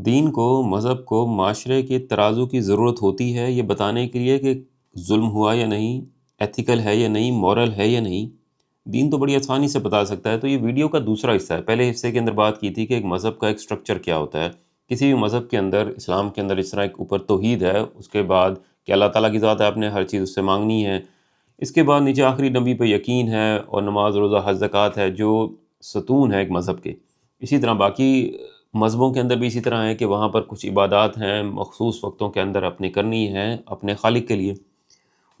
دین کو، مذہب کو معاشرے کے ترازو کی ضرورت ہوتی ہے یہ بتانے کے لیے کہ ظلم ہوا یا نہیں، ایتھیکل ہے یا نہیں، مورل ہے یا نہیں۔ دین تو بڑی آسانی سے بتا سکتا ہے۔ تو یہ ویڈیو کا دوسرا حصہ ہے۔ پہلے حصے کے اندر بات کی تھی کہ ایک مذہب کا ایک سٹرکچر کیا ہوتا ہے۔ کسی بھی مذہب کے اندر، اسلام کے اندر اس طرح ایک اوپر توحید ہے، اس کے بعد کہ اللہ تعالیٰ کی ذات ہے، آپ نے ہر چیز اس سے مانگنی ہے۔ اس کے بعد نیچے آخری نبی پہ یقین ہے، اور نماز، روزہ، حج، زکوٰۃ ہے، جو ستون ہے ایک مذہب کے۔ اسی طرح باقی مذہبوں کے اندر بھی اسی طرح ہے کہ وہاں پر کچھ عبادات ہیں مخصوص وقتوں کے اندر اپنے کرنی ہے اپنے خالق کے لیے۔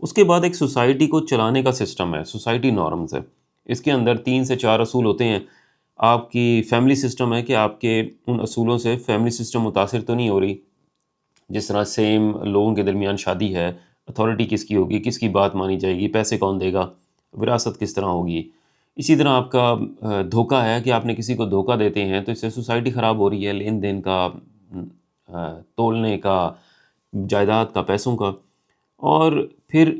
اس کے بعد ایک سوسائٹی کو چلانے کا سسٹم ہے، سوسائٹی نارمز ہے۔ اس کے اندر 3 سے 4 اصول ہوتے ہیں۔ آپ کی فیملی سسٹم ہے کہ آپ کے ان اصولوں سے فیملی سسٹم متاثر تو نہیں ہو رہی۔ جس طرح سیم لوگوں کے درمیان شادی ہے، اتھارٹی کس کی ہوگی، کس کی بات مانی جائے گی، پیسے کون دے گا، وراثت کس طرح ہوگی۔ اسی طرح آپ کا دھوکہ ہے کہ آپ نے کسی کو دھوکہ دیتے ہیں تو اس سے سوسائٹی خراب ہو رہی ہے، لین دین کا، تولنے کا، جائیداد کا، پیسوں کا۔ اور پھر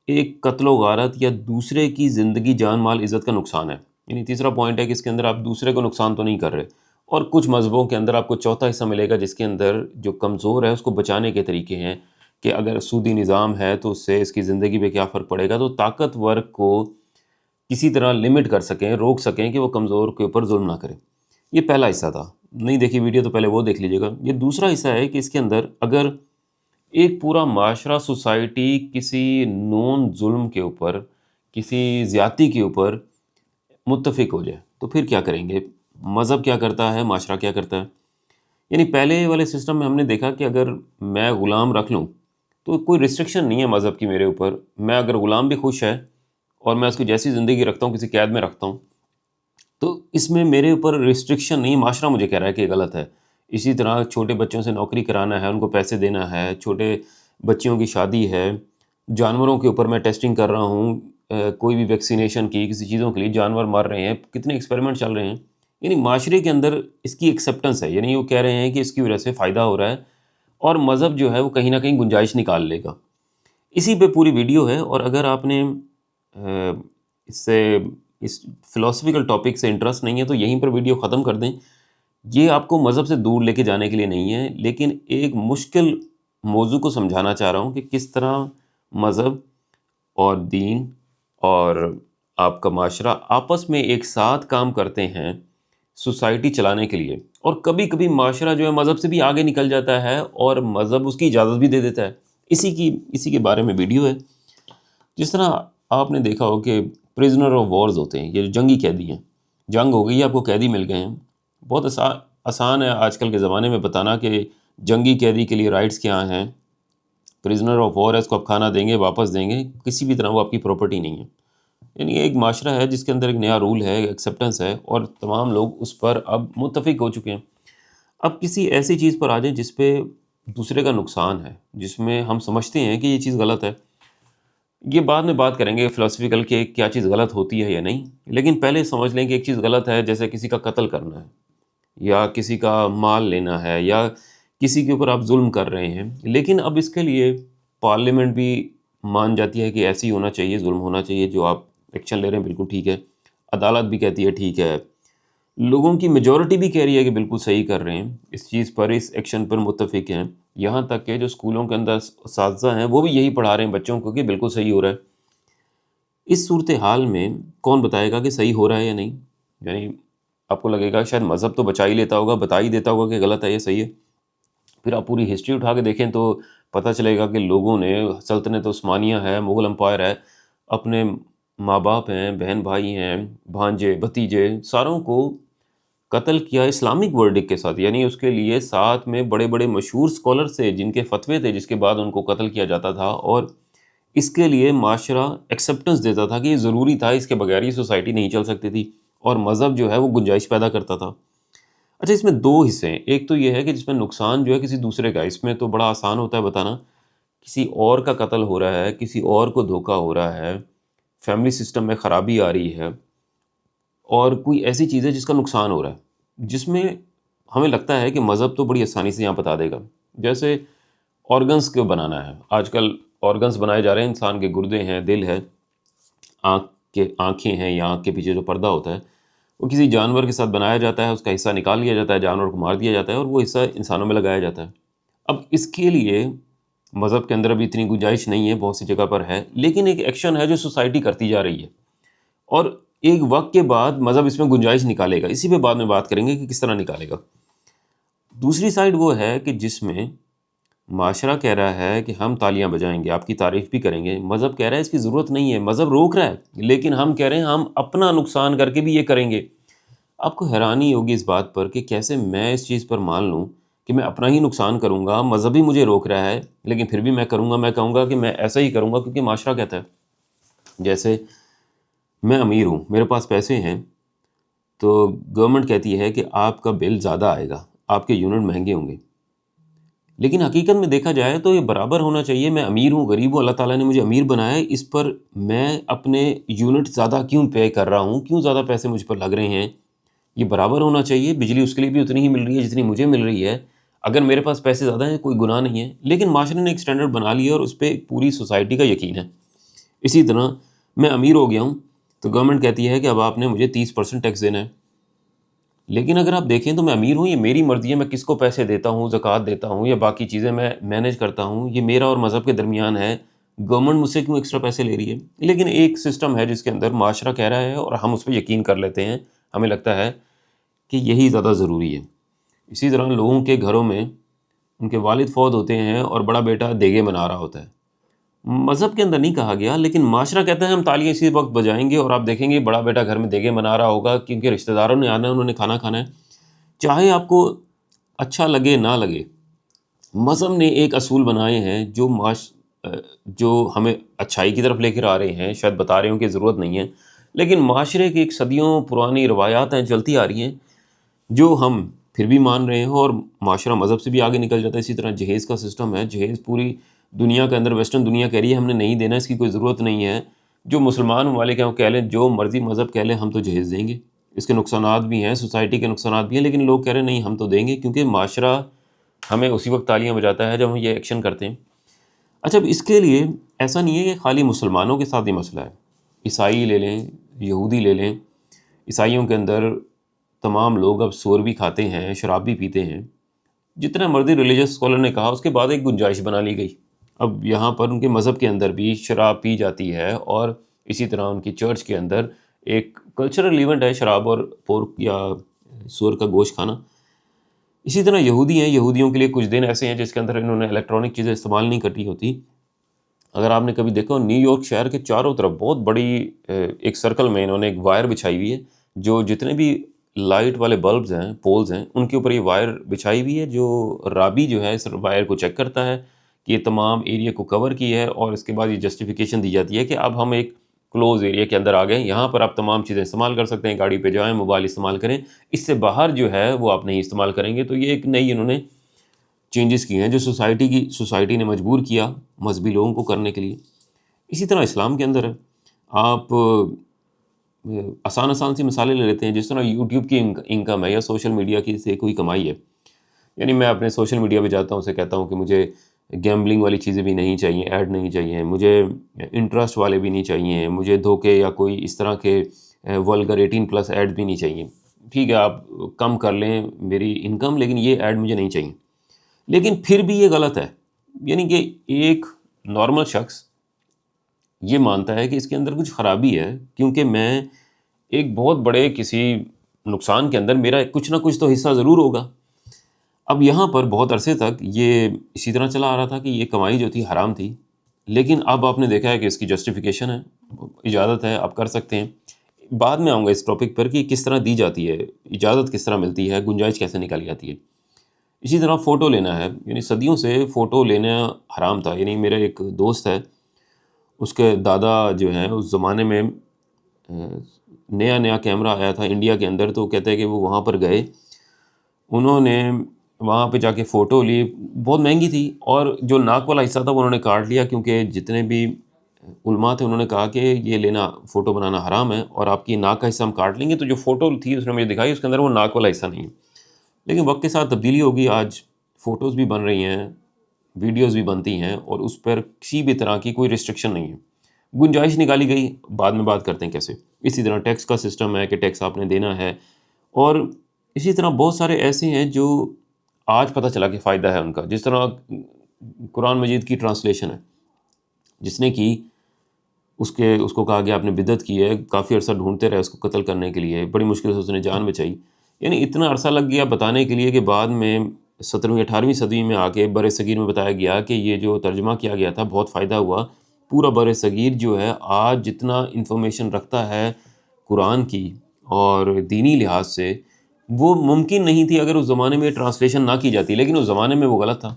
ایک قتل و غارت یا دوسرے کی زندگی، جان، مال، عزت کا نقصان ہے۔ یعنی تیسرا پوائنٹ ہے کہ اس کے اندر آپ دوسرے کو نقصان تو نہیں کر رہے۔ اور کچھ مذہبوں کے اندر آپ کو چوتھا حصہ ملے گا جس کے اندر جو کمزور ہے اس کو بچانے کے طریقے ہیں، کہ اگر سودی نظام ہے تو اس سے اس کی زندگی پہ کیا فرق پڑے گا، تو طاقتور کو کسی طرح لمٹ کر سکیں، روک سکیں کہ وہ کمزور کے اوپر ظلم نہ کرے۔ یہ پہلا حصہ تھا۔ نہیں دیکھی ویڈیو تو پہلے وہ دیکھ لیجیے گا۔ یہ دوسرا حصہ ہے کہ اس کے اندر اگر ایک پورا معاشرہ، سوسائٹی کسی نون ظلم کے اوپر، کسی زیادتی کے اوپر متفق ہو جائے تو پھر کیا کریں گے؟ مذہب کیا کرتا ہے، معاشرہ کیا کرتا ہے؟ یعنی پہلے والے سسٹم میں ہم نے دیکھا کہ اگر میں غلام رکھ لوں تو کوئی ریسٹرکشن نہیں ہے مذہب کی میرے اوپر۔ میں اگر غلام بھی خوش ہے اور میں اس کو جیسی زندگی رکھتا ہوں، کسی قید میں رکھتا ہوں، تو اس میں میرے اوپر ریسٹرکشن نہیں، معاشرہ مجھے کہہ رہا ہے کہ یہ غلط ہے۔ اسی طرح چھوٹے بچوں سے نوکری کرانا ہے، ان کو پیسے دینا ہے، چھوٹے بچیوں کی شادی ہے، جانوروں کے اوپر میں ٹیسٹنگ کر رہا ہوں، کوئی بھی ویکسینیشن کی، کسی چیزوں کے لیے جانور مار رہے ہیں، کتنے ایکسپیریمنٹ چل رہے ہیں۔ یعنی معاشرے کے اندر اس کی ایکسیپٹنس ہے، یعنی وہ کہہ رہے ہیں کہ اس کی وجہ سے فائدہ ہو رہا ہے، اور مذہب جو ہے وہ کہیں نہ کہیں گنجائش نکال لے گا۔ اسی پہ پوری ویڈیو ہے۔ اور اگر آپ نے اس سے اس فلاسفیکل ٹاپک سے انٹرسٹ نہیں ہے تو یہیں پر ویڈیو ختم کر دیں۔ یہ آپ کو مذہب سے دور لے کے جانے کے لیے نہیں ہے، لیکن ایک مشکل موضوع کو سمجھانا چاہ رہا ہوں کہ کس طرح مذہب اور دین اور آپ کا معاشرہ آپس میں ایک ساتھ کام کرتے ہیں سوسائٹی چلانے کے لیے۔ اور کبھی کبھی معاشرہ جو ہے مذہب سے بھی آگے نکل جاتا ہے اور مذہب اس کی اجازت بھی دے دیتا ہے۔ اسی کے بارے میں ویڈیو ہے۔ جس طرح آپ نے دیکھا ہو کہ پریزنر آف وارز ہوتے ہیں، یہ جو جنگی قیدی ہیں، جنگ ہو گئی، آپ کو قیدی مل گئے ہیں۔ بہت آسان ہے آج کل کے زمانے میں بتانا کہ جنگی قیدی کے لیے رائٹس کیا ہیں۔ پریزنر آف وار ہے، اس کو آپ کھانا دیں گے، واپس دیں گے، کسی بھی طرح وہ آپ کی پراپرٹی نہیں ہے۔ یعنی ایک معاشرہ ہے جس کے اندر ایک نیا رول ہے، ایکسیپٹنس ہے، اور تمام لوگ اس پر اب متفق ہو چکے ہیں۔ اب کسی ایسی چیز پر آ جائیں جس پہ دوسرے کا نقصان ہے، جس میں ہم سمجھتے ہیں کہ یہ چیز غلط ہے۔ یہ بعد میں بات کریں گے فلسفیکل کہ کیا چیز غلط ہوتی ہے یا نہیں، لیکن پہلے سمجھ لیں کہ ایک چیز غلط ہے، جیسے کسی کا قتل کرنا ہے، یا کسی کا مال لینا ہے، یا کسی کے اوپر آپ ظلم کر رہے ہیں۔ لیکن اب اس کے لیے پارلیمنٹ بھی مان جاتی ہے کہ ایسی ہونا چاہیے، ظلم ہونا چاہیے، جو آپ ایکشن لے رہے ہیں بالکل ٹھیک ہے۔ عدالت بھی کہتی ہے ٹھیک ہے، لوگوں کی میجورٹی بھی کہہ رہی ہے کہ بالکل صحیح کر رہے ہیں، اس چیز پر، اس ایکشن پر متفق ہیں۔ یہاں تک کہ جو اسکولوں کے اندر اساتذہ ہیں وہ بھی یہی پڑھا رہے ہیں بچوں کو کہ بالکل صحیح ہو رہا ہے۔ اس صورتحال میں کون بتائے گا کہ صحیح ہو رہا ہے یا نہیں؟ یعنی آپ کو لگے گا شاید مذہب تو بچا ہی لیتا ہوگا، بتا ہی دیتا ہوگا کہ غلط ہے، یہ صحیح ہے۔ پھر آپ پوری ہسٹری اٹھا کے دیکھیں تو پتہ چلے گا کہ لوگوں نے، سلطنت عثمانیہ ہے، مغل امپائر ہے، اپنے ماں باپ ہیں، بہن بھائی ہیں، بھانجے بھتیجے، ساروں کو قتل کیا اسلامک ورڈک کے ساتھ۔ یعنی اس کے لیے ساتھ میں بڑے بڑے مشہور اسکالر تھے جن کے فتوے تھے، جس کے بعد ان کو قتل کیا جاتا تھا، اور اس کے لیے معاشرہ ایکسیپٹنس دیتا تھا کہ یہ ضروری تھا، اس کے بغیر یہ سوسائٹی نہیں چل سکتی تھی، اور مذہب جو ہے وہ گنجائش پیدا کرتا تھا۔ اچھا، اس میں 2 حصے ہیں۔ ایک تو یہ ہے کہ جس میں نقصان جو ہے کسی دوسرے کا، اس میں تو بڑا آسان ہوتا ہے بتانا، کسی اور کا قتل ہو رہا ہے، کسی اور کو دھوکہ ہو رہا ہے، فیملی سسٹم میں خرابی آ رہی ہے، اور کوئی ایسی چیز ہے جس کا نقصان ہو رہا ہے، جس میں ہمیں لگتا ہے کہ مذہب تو بڑی آسانی سے یہاں بتا دے گا۔ جیسے آرگنس کو بنانا ہے، آج کل آرگنس بنائے جا رہے ہیں، انسان کے گردے ہیں، دل ہے، آنکھیں ہیں، یا آنکھ کے پیچھے جو پردہ ہوتا ہے وہ کسی جانور کے ساتھ بنایا جاتا ہے، اس کا حصہ نکال لیا جاتا ہے، جانور کو مار دیا جاتا ہے اور وہ حصہ انسانوں میں لگایا جاتا ہے۔ اب اس کے لیے مذہب کے اندر ابھی اتنی گنجائش نہیں ہے، بہت سی جگہ پر ہے، لیکن ایک ایکشن ہے جو سوسائٹی کرتی جا رہی ہے، اور ایک وقت کے بعد مذہب اس میں گنجائش نکالے گا، اسی پہ بعد میں بات کریں گے کہ کس طرح نکالے گا۔ دوسری سائڈ وہ ہے کہ جس میں معاشرہ کہہ رہا ہے کہ ہم تالیاں بجائیں گے، آپ کی تعریف بھی کریں گے، مذہب کہہ رہا ہے اس کی ضرورت نہیں ہے، مذہب روک رہا ہے، لیکن ہم کہہ رہے ہیں ہم اپنا نقصان کر کے بھی یہ کریں گے۔ آپ کو حیرانی ہوگی اس بات پر کہ کیسے میں اس چیز پر مان لوں کہ میں اپنا ہی نقصان کروں گا، مذہب ہی مجھے روک رہا ہے لیکن پھر بھی میں کروں گا، میں کہوں گا کہ میں ایسا ہی کروں گا کیونکہ معاشرہ کہتا ہے۔ جیسے میں امیر ہوں، میرے پاس پیسے ہیں، تو گورنمنٹ کہتی ہے کہ آپ کا بل زیادہ آئے گا، آپ کے یونٹ مہنگے ہوں گے، لیکن حقیقت میں دیکھا جائے تو یہ برابر ہونا چاہیے۔ میں امیر ہوں، غریب ہوں، اللہ تعالیٰ نے مجھے امیر بنایا ہے، اس پر میں اپنے یونٹ زیادہ کیوں پے کر رہا ہوں، کیوں زیادہ پیسے مجھ پر لگ رہے ہیں؟ یہ برابر ہونا چاہیے، بجلی اس کے لیے بھی اتنی ہی مل رہی ہے جتنی مجھے مل رہی ہے۔ اگر میرے پاس پیسے زیادہ ہیں کوئی گناہ نہیں ہے، لیکن معاشرے نے ایک سٹینڈرڈ بنا لیا اور اس پہ پوری سوسائٹی کا یقین ہے۔ اسی طرح میں امیر ہو گیا ہوں تو گورنمنٹ کہتی ہے کہ اب آپ نے مجھے 30% ٹیکس دینا ہے، لیکن اگر آپ دیکھیں تو میں امیر ہوں، یہ میری مرضی ہے، میں کس کو پیسے دیتا ہوں، زکوٰۃ دیتا ہوں یا باقی چیزیں میں مینیج کرتا ہوں، یہ میرا اور مذہب کے درمیان ہے، گورنمنٹ مجھ سے کیوں ایکسٹرا پیسے لے رہی ہے؟ لیکن ایک سسٹم ہے جس کے اندر معاشرہ کہہ رہا ہے اور ہم اس پہ یقین کر لیتے ہیں، ہمیں لگتا ہے کہ یہی زیادہ ضروری ہے۔ اسی طرح لوگوں کے گھروں میں ان کے والد فوت ہوتے ہیں اور بڑا بیٹا دیگے بنا رہا ہوتا ہے، مذہب کے اندر نہیں کہا گیا لیکن معاشرہ کہتا ہے ہم تالیاں اسی وقت بجائیں گے اور آپ دیکھیں گے بڑا بیٹا گھر میں دیگے بنا رہا ہوگا کیونکہ رشتہ داروں نے آنا ہے، انہوں نے کھانا کھانا ہے، چاہے آپ کو اچھا لگے نہ لگے۔ مذہب نے ایک اصول بنائے ہیں جو ہمیں اچھائی کی طرف لے کر آ رہے ہیں، شاید بتا رہے ہوں کہ ضرورت نہیں ہے، لیکن معاشرے کی ایک صدیوں پرانی روایات ہیں چلتی آ رہی ہیں جو ہم پھر بھی مان رہے ہیں، اور معاشرہ مذہب سے بھی آگے نکل جاتا ہے۔ اسی طرح جہیز کا سسٹم ہے، جہیز پوری دنیا کے اندر ویسٹرن دنیا کہہ رہی ہے ہم نے نہیں دینا، اس کی کوئی ضرورت نہیں ہے، جو مسلمان ممالک ہیں وہ کہہ لیں، جو مرضی مذہب کہہ لیں ہم تو جہیز دیں گے۔ اس کے نقصانات بھی ہیں، سوسائٹی کے نقصانات بھی ہیں، لیکن لوگ کہہ رہے ہیں نہیں ہم تو دیں گے کیونکہ معاشرہ ہمیں اسی وقت تالیاں بجاتا ہے جب ہم یہ ایکشن کرتے ہیں۔ اچھا، اب اس کے لیے ایسا نہیں ہے کہ خالی مسلمانوں کے ساتھ یہ مسئلہ ہے، عیسائی لے لیں، یہودی لے لیں، عیسائیوں کے اندر تمام لوگ اب سور بھی کھاتے ہیں، شراب بھی پیتے ہیں، جتنا مرضی ریلیجس اسکالر نے کہا، اس کے بعد ایک گنجائش بنا لی گئی۔ اب یہاں پر ان کے مذہب کے اندر بھی شراب پی جاتی ہے، اور اسی طرح ان کی چرچ کے اندر ایک کلچرل ایونٹ ہے شراب اور پورک یا سور کا گوشت کھانا۔ اسی طرح یہودی ہیں، یہودیوں کے لیے کچھ دن ایسے ہیں جس کے اندر انہوں نے الیکٹرانک چیزیں استعمال نہیں کرنی ہوتی۔ اگر آپ نے کبھی دیکھا نیو یارک شہر کے چاروں طرف بہت بڑی ایک سرکل میں انہوں نے ایک وائر بچھائی ہوئی ہے، جو جتنے بھی لائٹ والے بلبز ہیں، پولز ہیں، ان کے اوپر یہ وائر بچھائی ہوئی ہے، جو رابی جو ہے اس وائر کو چیک کرتا ہے کہ یہ تمام ایریا کو کور کی ہے، اور اس کے بعد یہ جسٹیفیکیشن دی جاتی ہے کہ اب ہم ایک کلوز ایریا کے اندر آ گئے، یہاں پر آپ تمام چیزیں استعمال کر سکتے ہیں، گاڑی پہ جائیں، موبائل استعمال کریں، اس سے باہر جو ہے وہ آپ نہیں استعمال کریں گے۔ تو یہ ایک نئی انہوں نے چینجز کی ہیں جو سوسائٹی نے مجبور کیا مذہبی لوگوں کو کرنے کے لیے۔ اسی طرح اسلام کے اندر ہے، آپ آسان سی مثالیں لے لیتے ہیں، جس طرح یوٹیوب کی انکم ہے یا سوشل میڈیا کی سے کوئی کمائی ہے، یعنی میں اپنے سوشل میڈیا پہ جاتا ہوں، اسے کہتا ہوں کہ مجھے گیمبلنگ والی چیزیں بھی نہیں چاہیے، ایڈ نہیں چاہیے، مجھے انٹرسٹ والے بھی نہیں چاہیے، مجھے دھوکے یا کوئی اس طرح کے ولگر 18+ ایڈ بھی نہیں چاہیے، ٹھیک ہے آپ کم کر لیں میری انکم لیکن یہ ایڈ مجھے نہیں چاہیے۔ لیکن پھر بھی یہ غلط ہے، یعنی کہ ایک نارمل شخص یہ مانتا ہے کہ اس کے اندر کچھ خرابی ہے، کیونکہ میں ایک بہت بڑے کسی نقصان کے اندر میرا کچھ نہ کچھ تو حصہ ضرور ہوگا۔ اب یہاں پر بہت عرصے تک یہ اسی طرح چلا آ رہا تھا کہ یہ کمائی جو تھی حرام تھی، لیکن اب آپ نے دیکھا ہے کہ اس کی جسٹیفیکیشن ہے، اجازت ہے، آپ کر سکتے ہیں۔ بعد میں آؤں گا اس ٹاپک پر کہ کس طرح دی جاتی ہے، اجازت کس طرح ملتی ہے، گنجائش کیسے نکالی جاتی ہے۔ اسی طرح فوٹو لینا ہے، یعنی صدیوں سے فوٹو لینا حرام تھا، یعنی میرا ایک دوست ہے، اس کے دادا جو ہیں اس زمانے میں نیا کیمرہ آیا تھا انڈیا کے اندر، تو کہتے ہیں کہ وہ وہاں پر گئے، انہوں نے وہاں پہ جا کے فوٹو لی، بہت مہنگی تھی، اور جو ناک والا حصہ تھا وہ انہوں نے کاٹ لیا، کیونکہ جتنے بھی علماء تھے انہوں نے کہا کہ یہ لینا فوٹو بنانا حرام ہے، اور آپ کی ناک کا حصہ ہم کاٹ لیں گے۔ تو جو فوٹو تھی اس نے مجھے دکھائی، اس کے اندر وہ ناک والا حصہ نہیں ہے، لیکن وقت کے ساتھ تبدیلی ہوگی، آج فوٹوز بھی بن رہی ہیں، ویڈیوز بھی بنتی ہیں، اور اس پر کسی بھی طرح کی کوئی ریسٹرکشن نہیں ہے۔ گنجائش نکالی گئی، بعد میں بات کرتے ہیں کیسے. اسی طرح ٹیکس کا سسٹم ہے کہ ٹیکس آپ نے دینا ہے، اور اسی طرح بہت سارے ایسے ہیں جو آج پتہ چلا کہ فائدہ ہے ان کا. جس طرح قرآن مجید کی ٹرانسلیشن ہے، جس نے کی اس کو کہا گیا آپ نے بدعت کی ہے، کافی عرصہ ڈھونڈتے رہے اس کو قتل کرنے کے لیے، بڑی مشکل سے اس نے جان بچائی. یعنی اتنا عرصہ لگ گیا بتانے کے لیے کہ بعد میں 17ویں 18ویں صدی میں آ کے بر صغیر میں بتایا گیا کہ یہ جو ترجمہ کیا گیا تھا بہت فائدہ ہوا. پورا بر صغیر جو ہے آج جتنا انفارمیشن رکھتا ہے قرآن کی اور دینی لحاظ سے، وہ ممکن نہیں تھی اگر اس زمانے میں ٹرانسلیشن نہ کی جاتی، لیکن اس زمانے میں وہ غلط تھا.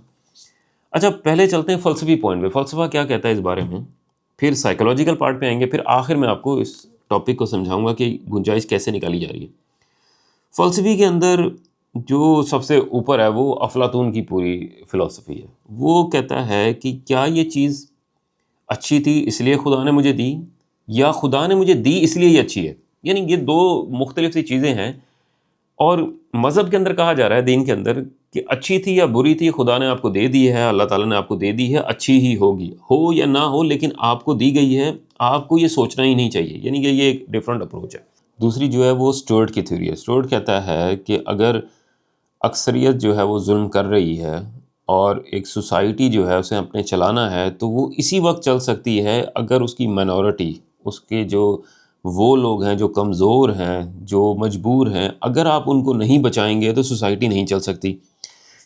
اچھا پہلے چلتے ہیں فلسفی پوائنٹ پہ، فلسفہ کیا کہتا ہے اس بارے میں، پھر سائیکولوجیکل پارٹ پہ آئیں گے، پھر آخر میں آپ کو اس ٹاپک کو سمجھاؤں گا کہ گنجائش کیسے نکالی جا رہی ہے. فلسفی کے اندر جو سب سے اوپر ہے وہ افلاطون کی پوری فلسفی ہے. وہ کہتا ہے کہ کیا یہ چیز اچھی تھی اس لیے خدا نے مجھے دی، یا خدا نے مجھے دی اس لیے یہ اچھی ہے. یعنی یہ دو مختلف سی چیزیں ہیں. اور مذہب کے اندر کہا جا رہا ہے، دین کے اندر، کہ اچھی تھی یا بری تھی خدا نے آپ کو دے دی ہے، اللہ تعالیٰ نے آپ کو دے دی ہے، اچھی ہی ہوگی، ہو یا نہ ہو لیکن آپ کو دی گئی ہے، آپ کو یہ سوچنا ہی نہیں چاہیے. یعنی کہ یہ ایک ڈیفرنٹ اپروچ ہے. دوسری جو ہے وہ اسٹورٹ کی تھیوری ہے. اسٹورٹ کہتا ہے کہ اگر اکثریت جو ہے وہ ظلم کر رہی ہے اور ایک سوسائٹی جو ہے اسے اپنے چلانا ہے، تو وہ اسی وقت چل سکتی ہے اگر اس کی مائنورٹی، اس کے جو وہ لوگ ہیں جو کمزور ہیں، جو مجبور ہیں، اگر آپ ان کو نہیں بچائیں گے تو سوسائٹی نہیں چل سکتی.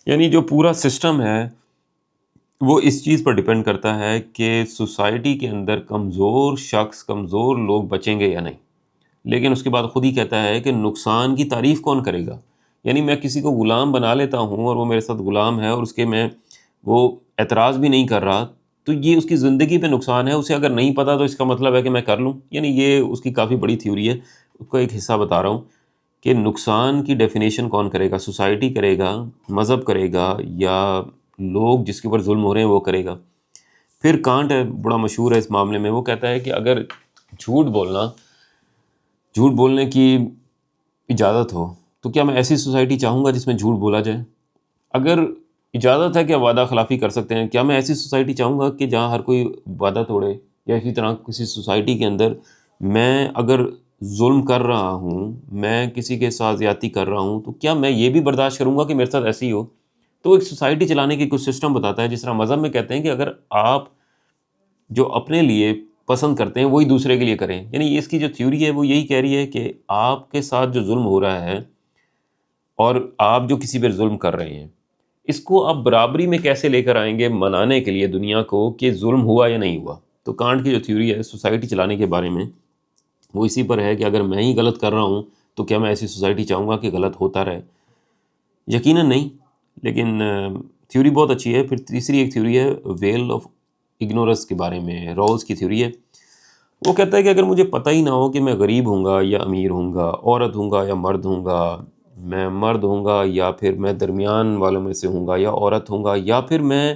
یعنی جو پورا سسٹم ہے وہ اس چیز پر ڈیپینڈ کرتا ہے کہ سوسائٹی کے اندر کمزور شخص، کمزور لوگ بچیں گے یا نہیں. لیکن اس کے بعد خود ہی کہتا ہے کہ نقصان کی تعریف کون کرے گا. یعنی میں کسی کو غلام بنا لیتا ہوں اور وہ میرے ساتھ غلام ہے اور اس کے میں وہ اعتراض بھی نہیں کر رہا، تو یہ اس کی زندگی پہ نقصان ہے. اسے اگر نہیں پتہ تو اس کا مطلب ہے کہ میں کر لوں. یعنی یہ اس کی کافی بڑی تھیوری ہے. اس کو ایک حصہ بتا رہا ہوں کہ نقصان کی ڈیفینیشن کون کرے گا، سوسائٹی کرے گا، مذہب کرے گا، یا لوگ جس کے اوپر ظلم ہو رہے ہیں وہ کرے گا. پھر کانٹ ہے، بڑا مشہور ہے اس معاملے میں. وہ کہتا ہے کہ اگر جھوٹ بولنے کی اجازت ہو تو کیا میں ایسی سوسائٹی چاہوں گا جس میں جھوٹ بولا جائے؟ اگر اجازت ہے کہ وعدہ خلافی کر سکتے ہیں، کیا میں ایسی سوسائٹی چاہوں گا کہ جہاں ہر کوئی وعدہ توڑے؟ یا اسی طرح کسی سوسائٹی کے اندر میں اگر ظلم کر رہا ہوں، میں کسی کے ساتھ زیادتی کر رہا ہوں، تو کیا میں یہ بھی برداشت کروں گا کہ میرے ساتھ ایسے ہی ہو؟ تو ایک سوسائٹی چلانے کی کچھ سسٹم بتاتا ہے. جس طرح مذہب میں کہتے ہیں کہ اگر آپ جو اپنے لیے پسند کرتے ہیں وہی دوسرے کے لیے کریں. یعنی اس کی جو تھیوری ہے وہ یہی کہہ رہی ہے کہ آپ کے ساتھ جو ظلم ہو رہا ہے اور آپ جو کسی پہ ظلم کر رہے ہیں، اس کو آپ برابری میں کیسے لے کر آئیں گے منانے کے لیے دنیا کو کہ ظلم ہوا یا نہیں ہوا. تو کانٹ کی جو تھیوری ہے سوسائٹی چلانے کے بارے میں، وہ اسی پر ہے کہ اگر میں ہی غلط کر رہا ہوں تو کیا میں ایسی سوسائٹی چاہوں گا کہ غلط ہوتا رہے؟ یقیناً نہیں. لیکن تھیوری بہت اچھی ہے. پھر تیسری ایک تھیوری ہے ویل آف اگنورنس کے بارے میں، رولز کی تھیوری ہے. وہ کہتا ہے کہ اگر مجھے پتہ ہی نہ ہو کہ میں غریب ہوں گا یا امیر ہوں گا، عورت ہوں گا یا مرد ہوں گا، میں مرد ہوں گا یا پھر میں درمیان والوں میں سے ہوں گا، یا عورت ہوں گا، یا پھر میں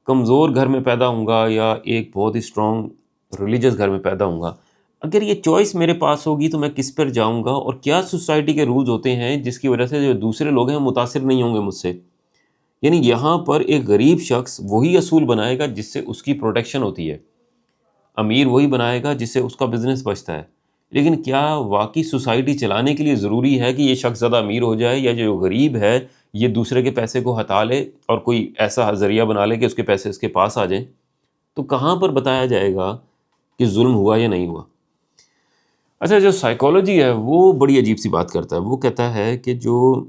کمزور گھر میں پیدا ہوں گا یا ایک بہت ہی اسٹرانگ ریلیجس گھر میں پیدا ہوں گا، اگر یہ چوائس میرے پاس ہوگی تو میں کس پر جاؤں گا؟ اور کیا سوسائٹی کے رولز ہوتے ہیں جس کی وجہ سے جو دوسرے لوگ ہیں متاثر نہیں ہوں گے مجھ سے؟ یعنی یہاں پر ایک غریب شخص وہی اصول بنائے گا جس سے اس کی پروٹیکشن ہوتی ہے، امیر وہی بنائے گا جس سے اس کا بزنس بچتا ہے. لیکن کیا واقعی سوسائٹی چلانے کے لیے ضروری ہے کہ یہ شخص زیادہ امیر ہو جائے، یا جو غریب ہے یہ دوسرے کے پیسے کو ہٹا لے اور کوئی ایسا ذریعہ بنا لے کہ اس کے پیسے اس کے پاس آ جائیں؟ تو کہاں پر بتایا جائے گا کہ ظلم ہوا یا نہیں ہوا؟ اچھا جو سائیکالوجی ہے وہ بڑی عجیب سی بات کرتا ہے. وہ کہتا ہے کہ جو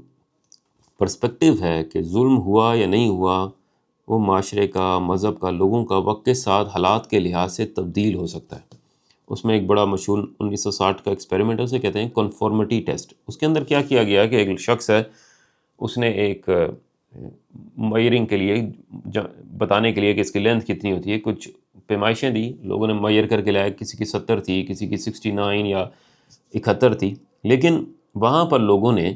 پرسپیکٹیو ہے کہ ظلم ہوا یا نہیں ہوا، وہ معاشرے کا، مذہب کا، لوگوں کا وقت کے ساتھ حالات کے لحاظ سے تبدیل ہو سکتا ہے. اس میں ایک بڑا مشہور 1960 کا ایکسپیریمنٹ ہے، اسے کہتے ہیں کنفارمٹی ٹیسٹ. اس کے اندر کیا کیا گیا کہ ایک شخص ہے، اس نے ایک میئرنگ کے لیے، بتانے کے لیے کہ اس کی لینتھ کتنی ہوتی ہے، کچھ پیمائشیں دی. لوگوں نے میئر کر کے لایا، کسی کی 70 تھی، کسی کی 69 یا 71 تھی. لیکن وہاں پر لوگوں نے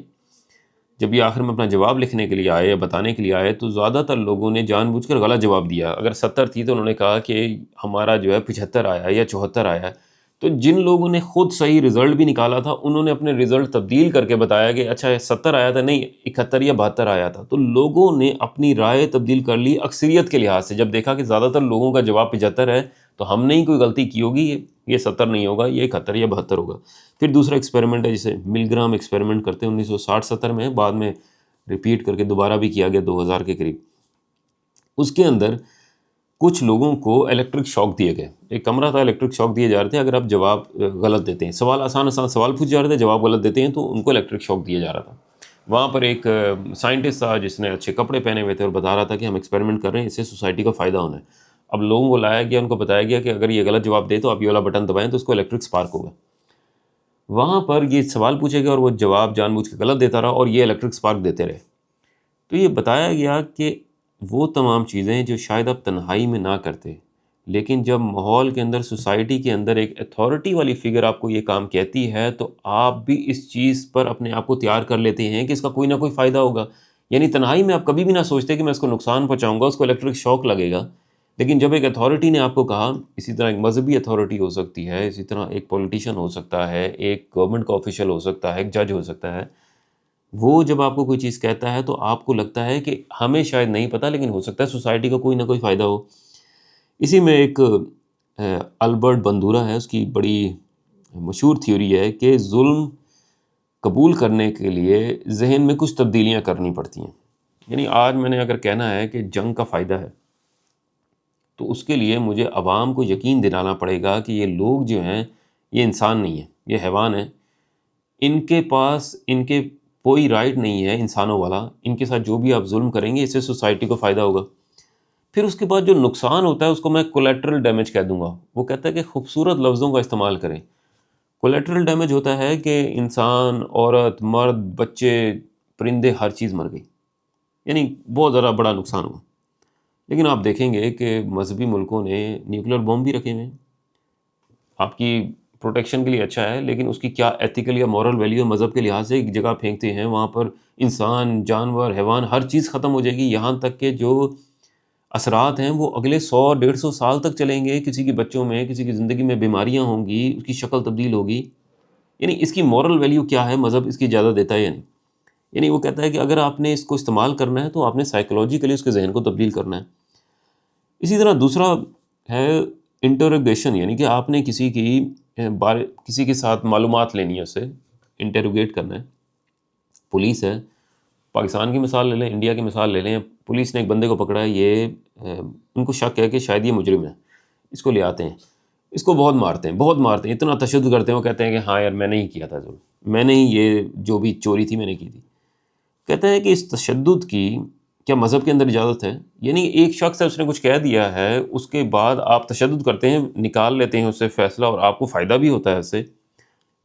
جب یہ آخر میں اپنا جواب لکھنے کے لیے آئے یا بتانے کے لیے آئے، تو زیادہ تر لوگوں نے جان بوجھ کر غلط جواب دیا. اگر 70 تھی تو انہوں نے کہا کہ ہمارا جو ہے 75 آیا یا 74 آیا. تو جن لوگوں نے خود صحیح رزلٹ بھی نکالا تھا انہوں نے اپنے رزلٹ تبدیل کر کے بتایا کہ اچھا 70 آیا تھا، نہیں 71 یا 72 آیا تھا. تو لوگوں نے اپنی رائے تبدیل کر لی اکثریت کے لحاظ سے. جب دیکھا کہ زیادہ تر لوگوں کا جواب 75 ہے تو ہم نے ہی کوئی غلطی کی ہوگی، یہ 70 نہیں ہوگا، یہ 71 یا 72 ہوگا۔ پھر دوسرا ایکسپیریمنٹ ہے جسے مل گرام ایکسپیریمنٹ کرتے ہیں 1960-70 میں، بعد میں ریپیٹ کر کے دوبارہ بھی کیا گیا 2000 کے قریب۔ اس کے اندر کچھ لوگوں کو الیکٹرک شاک دیے گئے، ایک کمرہ تھا، الیکٹرک شاک دیے جا رہے تھے، اگر آپ جواب غلط دیتے ہیں، سوال آسان سوال پوچھ جا رہے تھے، جواب غلط دیتے ہیں تو ان کو الیکٹرک شاک دیا جا رہا تھا۔ وہاں پر ایک سائنٹسٹ تھا جس نے اچھے کپڑے پہنے ہوئے تھے اور بتا رہا تھا کہ ہم ایکسپیریمنٹ کر رہے ہیں، اس سے سوسائٹی کو فائدہ ہونا ہے۔ اب لوگوں کو لایا گیا، ان کو بتایا گیا کہ اگر یہ غلط جواب دے تو آپ یہ والا بٹن دبائیں تو اس کو الیکٹرک سپارک ہوگا۔ وہاں پر یہ سوال پوچھے گئے اور وہ جواب جان بوجھ کے غلط دیتا رہا اور یہ الیکٹرک سپارک دیتے رہے۔ تو یہ بتایا گیا کہ وہ تمام چیزیں جو شاید آپ تنہائی میں نہ کرتے، لیکن جب ماحول کے اندر، سوسائٹی کے اندر ایک اتھارٹی والی فگر آپ کو یہ کام کہتی ہے تو آپ بھی اس چیز پر اپنے آپ کو تیار کر لیتے ہیں کہ اس کا کوئی نہ کوئی فائدہ ہوگا۔ یعنی تنہائی میں آپ کبھی بھی نہ سوچتے کہ میں اس کو نقصان پہنچاؤں گا، اس کو الیکٹرک شاک لگے گا، لیکن جب ایک اتھارٹی نے آپ کو کہا، اسی طرح ایک مذہبی اتھارٹی ہو سکتی ہے، اسی طرح ایک پولیٹیشین ہو سکتا ہے، ایک گورنمنٹ کا آفیشیل ہو سکتا ہے، ایک جج ہو سکتا ہے، وہ جب آپ کو کوئی چیز کہتا ہے تو آپ کو لگتا ہے کہ ہمیں شاید نہیں پتہ لیکن ہو سکتا ہے سوسائٹی کو کوئی نہ کوئی فائدہ ہو۔ اسی میں ایک البرٹ بندورا ہے، اس کی بڑی مشہور تھیوری ہے کہ ظلم قبول کرنے کے لیے ذہن میں کچھ تبدیلیاں کرنی پڑتی ہیں۔ یعنی آج میں نے اگر کہنا ہے کہ جنگ کا فائدہ ہے تو اس کے لیے مجھے عوام کو یقین دلانا پڑے گا کہ یہ لوگ جو ہیں یہ انسان نہیں ہیں، یہ حیوان ہیں، ان کے پاس ان کے کوئی رائٹ نہیں ہے انسانوں والا، ان کے ساتھ جو بھی آپ ظلم کریں گے اس سے سوسائٹی کو فائدہ ہوگا۔ پھر اس کے بعد جو نقصان ہوتا ہے اس کو میں کولیٹرل ڈیمیج کہہ دوں گا۔ وہ کہتا ہے کہ خوبصورت لفظوں کا استعمال کریں۔ کولیٹرل ڈیمیج ہوتا ہے کہ انسان، عورت، مرد، بچے، پرندے، ہر چیز مر گئی، یعنی بہت ذرا بڑا نقصان ہوا۔ لیکن آپ دیکھیں گے کہ مذہبی ملکوں نے نیوکلیر بم بھی رکھے ہوئے ہیں، آپ کی پروٹیکشن کے لیے اچھا ہے، لیکن اس کی کیا ایتھیکل یا مورل ویلیو مذہب کے لحاظ سے ایک جگہ پھینکتے ہیں، وہاں پر انسان، جانور، حیوان، ہر چیز ختم ہو جائے گی، یہاں تک کہ جو اثرات ہیں وہ اگلے 100-150 سال تک چلیں گے، کسی کے بچوں میں، کسی کی زندگی میں بیماریاں ہوں گی، اس کی شکل تبدیل ہوگی۔ یعنی اس کی مورل ویلیو کیا ہے، مذہب اس کی اجازت دیتا ہے یا نہیں؟ یعنی وہ کہتا ہے کہ اگر آپ نے اس کو استعمال کرنا ہے تو آپ نے سائیکولوجیکلی اس کے ذہن کو تبدیل کرنا ہے۔ اسی طرح دوسرا ہے انٹروگیشن، یعنی کہ آپ نے کسی کے ساتھ معلومات لینی ہے، اسے انٹروگیٹ کرنا ہے۔ پولیس ہے، پاکستان کی مثال لے لیں، انڈیا کی مثال لے لیں، پولیس نے ایک بندے کو پکڑا ہے، یہ ان کو شک ہے کہ شاید یہ مجرم ہے، اس کو لے آتے ہیں، اس کو بہت مارتے ہیں، اتنا تشدد کرتے ہیں، وہ کہتے ہیں کہ ہاں یار میں نے ہی کیا تھا ظلم، میں نے ہی یہ جو بھی چوری تھی میں نے کی تھی۔ کہتے ہیں کہ اس تشدد کی کیا مذہب کے اندر اجازت ہے؟ یعنی ایک شخص ہے، اس نے کچھ کہہ دیا ہے، اس کے بعد آپ تشدد کرتے ہیں، نکال لیتے ہیں اس سے فیصلہ اور آپ کو فائدہ بھی ہوتا ہے اس سے،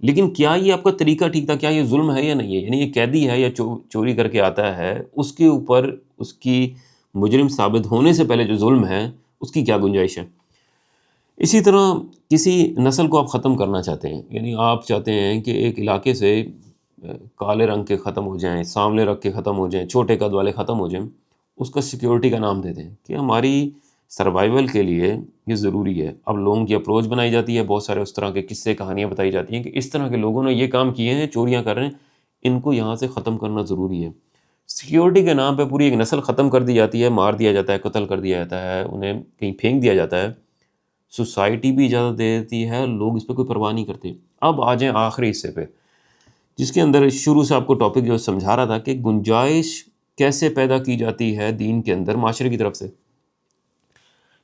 لیکن کیا یہ آپ کا طریقہ ٹھیک تھا؟ کیا یہ ظلم ہے یا نہیں ہے؟ یعنی یہ قیدی ہے یا چوری کر کے آتا ہے، اس کے اوپر اس کی مجرم ثابت ہونے سے پہلے جو ظلم ہے اس کی کیا گنجائش ہے؟ اسی طرح کسی نسل کو آپ ختم کرنا چاہتے ہیں، یعنی آپ چاہتے ہیں کہ ایک علاقے سے کالے رنگ کے ختم ہو جائیں، سانولے رنگ کے ختم ہو جائیں، چھوٹے قد والے ختم ہو جائیں، اس کا سیکیورٹی کا نام دے دیں کہ ہماری سروائیول کے لیے یہ ضروری ہے۔ اب لوگوں کی اپروچ بنائی جاتی ہے، بہت سارے اس طرح کے قصے کہانیاں بتائی جاتی ہیں کہ اس طرح کے لوگوں نے یہ کام کیے ہیں، چوریاں کر رہے ہیں، ان کو یہاں سے ختم کرنا ضروری ہے۔ سیکیورٹی کے نام پہ پوری ایک نسل ختم کر دی جاتی ہے، مار دیا جاتا ہے، قتل کر دیا جاتا ہے، انہیں کہیں پھینک دیا جاتا ہے۔ سوسائٹی بھی اجازت دے دیتی ہے، لوگ اس پہ کوئی پرواہ نہیں کرتے۔ اب آ جائیں آخری حصے پہ، جس کے اندر شروع سے آپ کو ٹاپک جو سمجھا رہا تھا کہ گنجائش کیسے پیدا کی جاتی ہے دین کے اندر معاشرے کی طرف سے۔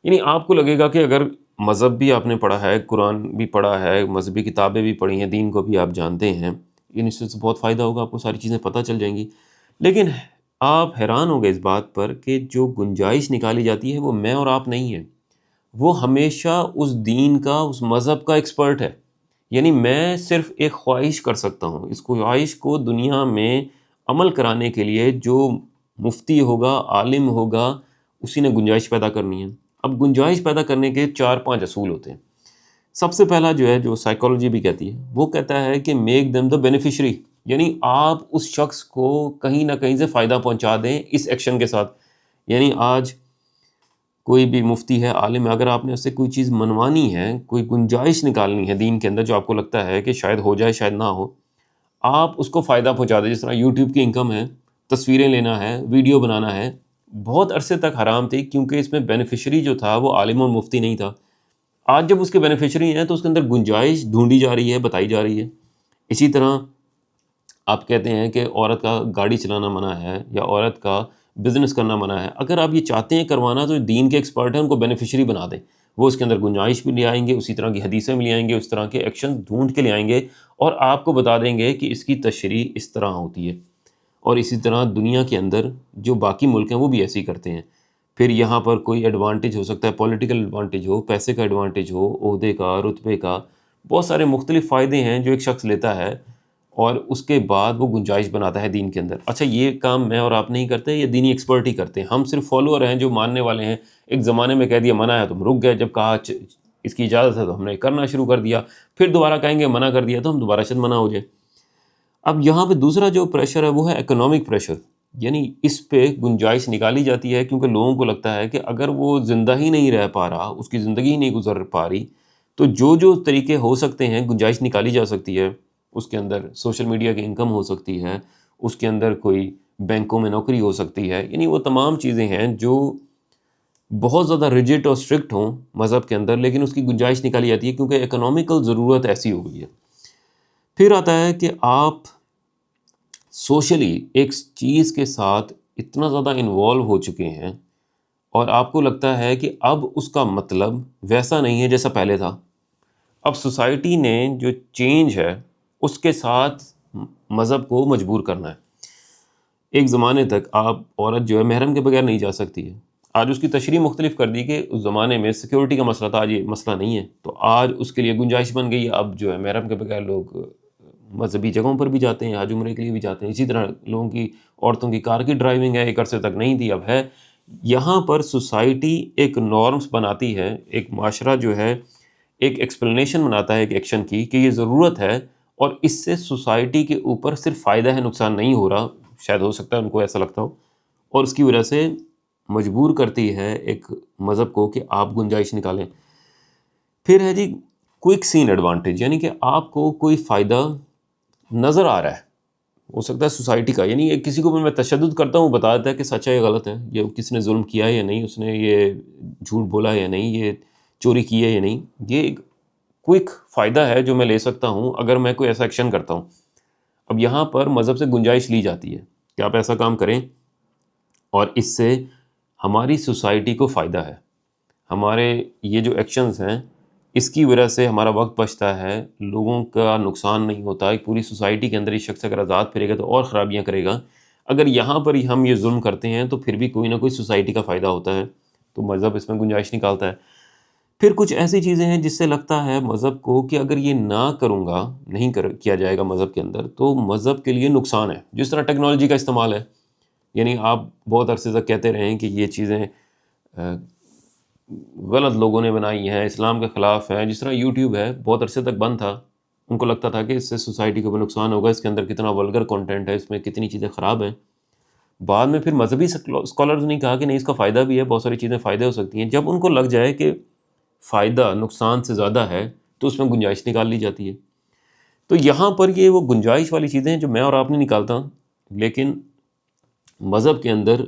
یعنی آپ کو لگے گا کہ اگر مذہب بھی آپ نے پڑھا ہے، قرآن بھی پڑھا ہے، مذہبی کتابیں بھی پڑھی ہیں، دین کو بھی آپ جانتے ہیں، ان سے بہت فائدہ ہوگا، آپ کو ساری چیزیں پتہ چل جائیں گی، لیکن آپ حیران ہو گئے اس بات پر کہ جو گنجائش نکالی جاتی ہے وہ میں اور آپ نہیں ہیں، وہ ہمیشہ اس دین کا، اس مذہب کا ایکسپرٹ ہے۔ یعنی میں صرف ایک خواہش کر سکتا ہوں، اس خواہش کو دنیا میں عمل کرانے کے لیے جو مفتی ہوگا، عالم ہوگا، اسی نے گنجائش پیدا کرنی ہے۔ اب گنجائش پیدا کرنے کے 4-5 اصول ہوتے ہیں۔ سب سے پہلا جو ہے، جو سائیکالوجی بھی کہتی ہے، وہ کہتا ہے کہ میک دیم دا بینیفیشری، یعنی آپ اس شخص کو کہیں نہ کہیں سے فائدہ پہنچا دیں اس ایکشن کے ساتھ۔ یعنی آج کوئی بھی مفتی ہے، عالم ہے، اگر آپ نے اس سے کوئی چیز منوانی ہے، کوئی گنجائش نکالنی ہے دین کے اندر جو آپ کو لگتا ہے کہ شاید ہو جائے شاید نہ ہو، آپ اس کو فائدہ پہنچا دیں۔ جس طرح یوٹیوب کی انکم ہے، تصویریں لینا ہے، ویڈیو بنانا ہے، بہت عرصے تک حرام تھی کیونکہ اس میں بینیفیشری جو تھا وہ عالم اور مفتی نہیں تھا۔ آج جب اس کے بینیفیشری ہیں تو اس کے اندر گنجائش ڈھونڈی جا رہی ہے، بتائی جا رہی ہے۔ اسی طرح آپ کہتے ہیں کہ عورت کا گاڑی چلانا منع ہے یا عورت کا بزنس کرنا منع ہے، اگر آپ یہ چاہتے ہیں کروانا تو دین کے ایکسپرٹ ہیں ان کو بینیفیشری بنا دیں، وہ اس کے اندر گنجائش بھی لے آئیں گے، اسی طرح کی حدیثیں بھی لے آئیں گے، اس طرح کے ایکشن ڈھونڈ کے لے آئیں گے اور آپ کو بتا دیں گے کہ اس کی تشریح اس طرح ہوتی ہے۔ اور اسی طرح دنیا کے اندر جو باقی ملک ہیں وہ بھی ایسے ہی کرتے ہیں۔ پھر یہاں پر کوئی ایڈوانٹیج ہو سکتا ہے، پولیٹیکل ایڈوانٹیج ہو، پیسے کا ایڈوانٹیج ہو، عہدے کا، رتبے کا، بہت سارے مختلف فائدے ہیں جو ایک شخص لیتا ہے اور اس کے بعد وہ گنجائش بناتا ہے دین کے اندر۔ اچھا یہ کام میں اور آپ نہیں کرتے، یہ دینی ایکسپرٹ ہی کرتے ہیں، ہم صرف فالوور ہیں جو ماننے والے ہیں۔ ایک زمانے میں کہہ دیا منع ہے تو ہم رک گئے، جب کہا اس کی اجازت ہے تو ہم نے کرنا شروع کر دیا، پھر دوبارہ کہیں گے منع کر دیا تو ہم دوبارہ شاید منع ہو جائیں۔ اب یہاں پہ دوسرا جو پریشر ہے وہ ہے اکنامک پریشر، یعنی اس پہ گنجائش نکالی جاتی ہے کیونکہ لوگوں کو لگتا ہے کہ اگر وہ زندہ ہی نہیں رہ پا رہا، اس کی زندگی ہی نہیں گزر پا رہی، تو جو طریقے ہو سکتے ہیں گنجائش نکالی جا سکتی ہے، اس کے اندر سوشل میڈیا کی انکم ہو سکتی ہے، اس کے اندر کوئی بینکوں میں نوکری ہو سکتی ہے، یعنی وہ تمام چیزیں ہیں جو بہت زیادہ ریجٹ اور اسٹرکٹ ہوں مذہب کے اندر، لیکن اس کی گنجائش نکالی جاتی ہے کیونکہ اکنامیکل ضرورت ایسی ہو گئی ہے۔ پھر آتا ہے کہ آپ سوشلی ایک چیز کے ساتھ اتنا زیادہ انوالو ہو چکے ہیں اور آپ کو لگتا ہے کہ اب اس کا مطلب ویسا نہیں ہے جیسا پہلے تھا۔ اب سوسائٹی نے جو چینج ہے اس کے ساتھ مذہب کو مجبور کرنا ہے۔ ایک زمانے تک آپ عورت جو ہے محرم کے بغیر نہیں جا سکتی ہے، آج اس کی تشریح مختلف کر دی کہ اس زمانے میں سیکیورٹی کا مسئلہ تھا، آج یہ مسئلہ نہیں ہے، تو آج اس کے لیے گنجائش بن گئی ہے، اب جو ہے محرم کے بغیر لوگ مذہبی جگہوں پر بھی جاتے ہیں، حج عمرے کے لیے بھی جاتے ہیں۔ اسی طرح لوگوں کی، عورتوں کی کار کی ڈرائیونگ ہے، ایک عرصے تک نہیں تھی، اب ہے۔ یہاں پر سوسائٹی ایک نارمز بناتی ہے، ایک معاشرہ جو ہے ایک ایکسپلینیشن بناتا ہے ایک ایکشن کی کہ یہ ضرورت ہے، اور اس سے سوسائٹی کے اوپر صرف فائدہ ہے، نقصان نہیں ہو رہا، شاید ہو سکتا ہے ان کو ایسا لگتا ہو، اور اس کی وجہ سے مجبور کرتی ہے ایک مذہب کو کہ آپ گنجائش نکالیں۔ پھر ہے جی کوئک سین ایڈوانٹیج، یعنی کہ آپ کو کوئی فائدہ نظر آ رہا ہے، ہو سکتا ہے سوسائٹی کا، یعنی ایک کسی کو بھی میں تشدد کرتا ہوں، بتا دیتا ہے کہ سچ ہے یا غلط ہے، یہ کس نے ظلم کیا ہے یا نہیں، اس نے یہ جھوٹ بولا ہے یا نہیں، یہ چوری کی ہے یا نہیں، یہ ایک کوئک فائدہ ہے جو میں لے سکتا ہوں اگر میں کوئی ایسا ایکشن کرتا ہوں۔ اب یہاں پر مذہب سے گنجائش لی جاتی ہے کہ آپ ایسا کام کریں اور اس سے ہماری سوسائٹی کو فائدہ ہے، ہمارے یہ جو ایکشنز ہیں اس کی وجہ سے ہمارا وقت بچتا ہے، لوگوں کا نقصان نہیں ہوتا، ایک پوری سوسائٹی کے اندر یہ شخص اگر آزاد پھرے گا تو اور خرابیاں کرے گا۔ اگر یہاں پر ہی ہم یہ ظلم کرتے ہیں تو پھر بھی کوئی نہ کوئی سوسائٹی کا فائدہ ہوتا ہے، تو مذہب اس میں گنجائش نکالتا ہے۔ پھر کچھ ایسی چیزیں ہیں جس سے لگتا ہے مذہب کو کہ اگر یہ نہ کروں گا، نہیں کیا جائے گا مذہب کے اندر، تو مذہب کے لیے نقصان ہے، جس طرح ٹیکنالوجی کا استعمال ہے، یعنی آپ بہت عرصے تک کہتے رہیں کہ یہ چیزیں غلط لوگوں نے بنائی ہیں، اسلام کے خلاف ہیں، جس طرح یوٹیوب ہے بہت عرصے تک بند تھا، ان کو لگتا تھا کہ اس سے سوسائٹی کو بھی نقصان ہوگا، اس کے اندر کتنا ولگر کنٹینٹ ہے، اس میں کتنی چیزیں خراب ہیں۔ بعد میں پھر مذہبی اسکالرز نے کہا کہ نہیں، اس کا فائدہ بھی ہے، بہت ساری چیزیں فائدہ ہو سکتی ہیں۔ جب ان کو لگ جائے کہ فائدہ نقصان سے زیادہ ہے تو اس میں گنجائش نکال لی جاتی ہے۔ تو یہاں پر یہ وہ گنجائش والی چیزیں ہیں جو میں اور آپ نہیں نکالتا، لیکن مذہب کے اندر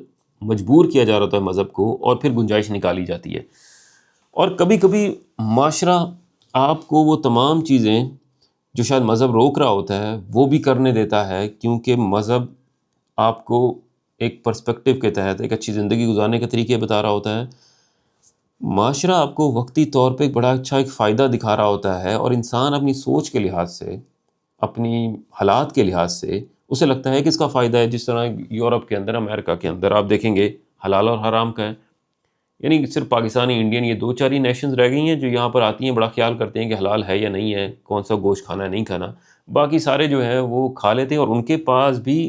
مجبور کیا جا رہا تھا مذہب کو، اور پھر گنجائش نکالی جاتی ہے۔ اور کبھی کبھی معاشرہ آپ کو وہ تمام چیزیں جو شاید مذہب روک رہا ہوتا ہے وہ بھی کرنے دیتا ہے، کیونکہ مذہب آپ کو ایک پرسپیکٹیو کے تحت ایک اچھی زندگی گزارنے کے طریقے بتا رہا ہوتا ہے۔ معاشرہ آپ کو وقتی طور پہ ایک بڑا اچھا ایک فائدہ دکھا رہا ہوتا ہے، اور انسان اپنی سوچ کے لحاظ سے، اپنی حالات کے لحاظ سے اسے لگتا ہے کہ اس کا فائدہ ہے۔ جس طرح یورپ کے اندر، امریکہ کے اندر آپ دیکھیں گے حلال اور حرام کا ہے، یعنی صرف پاکستانی، انڈین، یہ دو چار ہی نیشنز رہ گئی ہیں جو یہاں پر آتی ہیں، بڑا خیال کرتے ہیں کہ حلال ہے یا نہیں ہے، کون سا گوشت کھانا ہے نہیں کھانا، باقی سارے جو ہیں وہ کھا لیتے ہیں، اور ان کے پاس بھی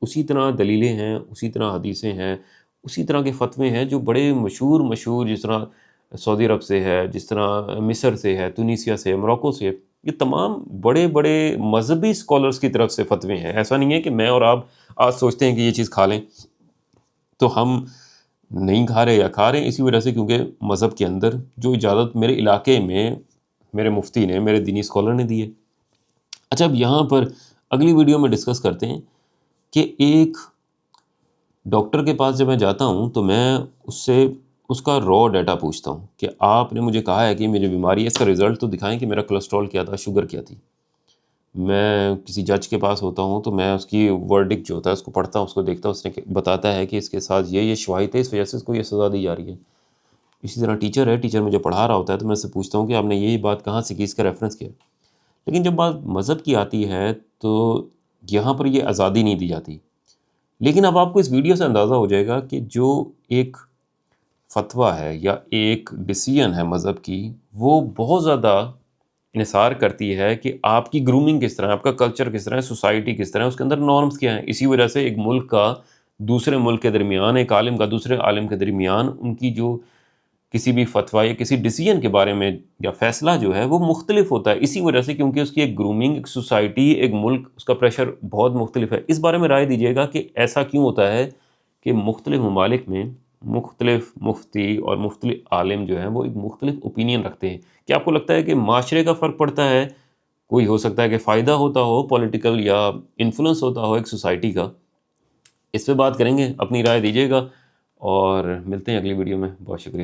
اسی طرح دلیلیں ہیں، اسی طرح حدیثیں ہیں، اسی طرح کے فتوے ہیں جو بڑے مشہور، جس طرح سعودی عرب سے ہے، جس طرح مصر سے ہے، تونسیہ سے، موروکو سے، یہ تمام بڑے بڑے مذہبی اسکالرز کی طرف سے فتوے ہیں۔ ایسا نہیں ہے کہ میں اور آپ آج سوچتے ہیں کہ یہ چیز کھا لیں تو ہم نہیں کھا رہے یا کھا رہے ہیں اسی وجہ سے کیونکہ مذہب کے اندر جو اجازت میرے علاقے میں میرے مفتی نے، میرے دینی اسکالر نے دی ہے۔ اچھا، اب یہاں پر اگلی ویڈیو میں ڈسکس کرتے ہیں کہ ایک ڈاکٹر کے پاس جب میں جاتا ہوں تو میں اس سے اس کا را ڈیٹا پوچھتا ہوں کہ آپ نے مجھے کہا ہے کہ میری بیماری ہے، اس کا رزلٹ تو دکھائیں کہ میرا کولیسٹرول کیا تھا، شوگر کیا تھی۔ میں کسی جج کے پاس ہوتا ہوں تو میں اس کی ورڈکٹ جو ہوتا ہے اس کو پڑھتا ہوں، اس کو دیکھتا ہوں، اس نے بتاتا ہے کہ اس کے ساتھ یہ شواہد ہے، اس وجہ سے اس کو یہ سزا دی جا رہی ہے۔ اسی طرح ٹیچر ہے، ٹیچر مجھے پڑھا رہا ہوتا ہے تو میں اس سے پوچھتا ہوں کہ آپ نے یہی بات کہاں سے کی، اس کا ریفرنس کیا ہے۔ لیکن جب بات مذہب کی آتی ہے تو یہاں پر یہ آزادی نہیں دی جاتی۔ لیکن اب آپ کو اس ویڈیو سے اندازہ ہو جائے گا کہ جو ایک فتویٰ ہے یا ایک ڈیسیژن ہے مذہب کی، وہ بہت زیادہ انحصار کرتی ہے کہ آپ کی گرومنگ کس طرح ہے، آپ کا کلچر کس طرح ہے، سوسائٹی کس طرح ہے، اس کے اندر نارمز کیا ہیں۔ اسی وجہ سے ایک ملک کا دوسرے ملک کے درمیان، ایک عالم کا دوسرے عالم کے درمیان ان کی جو کسی بھی فتویٰ یا کسی ڈیسیژن کے بارے میں یا فیصلہ جو ہے وہ مختلف ہوتا ہے، اسی وجہ سے کیونکہ اس کی ایک گرومنگ، ایک سوسائٹی، ایک ملک، اس کا پریشر بہت مختلف ہے۔ اس بارے میں رائے دیجیے گا کہ ایسا کیوں ہوتا ہے کہ مختلف ممالک میں مختلف مفتی اور مختلف عالم جو ہیں وہ ایک مختلف اوپینین رکھتے ہیں۔ کیا آپ کو لگتا ہے کہ معاشرے کا فرق پڑتا ہے؟ کوئی ہو سکتا ہے کہ فائدہ ہوتا ہو پولیٹیکل یا انفلوئنس ہوتا ہو ایک سوسائٹی کا؟ اس پہ بات کریں گے، اپنی رائے دیجیے گا اور ملتے ہیں اگلی ویڈیو میں۔ بہت شکریہ۔